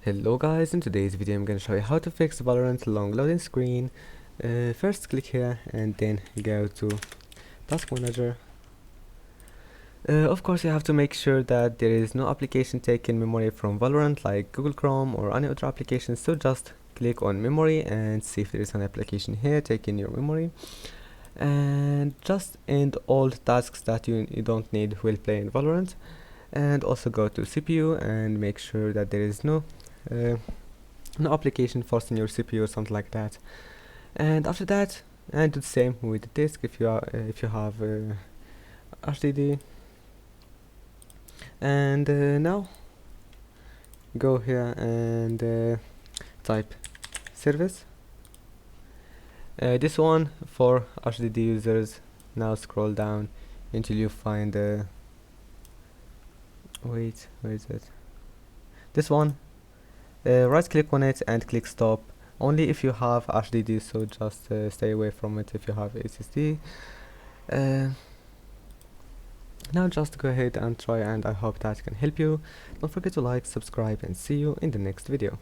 Hello guys, in today's video I'm going to show you how to fix Valorant long loading screen. First click here and then go to task manager. Of course you have to make sure that there is no application taking memory from Valorant like Google Chrome or any other application, so just click on memory and see if there is an application here taking your memory, and just end all tasks that you don't need while playing Valorant. And also go to CPU and make sure that there is no application forcing your CPU or something like that. And after that, and do the same with the disk if you have HDD. And now go here and type service. This one for HDD users. Now scroll down until you find wait, where is it? This one. Right click on it and click stop only if you have HDD, so just stay away from it if you have SSD. Now just go ahead and try, and I hope that can help you. Don't forget to like, subscribe, and see you in the next video.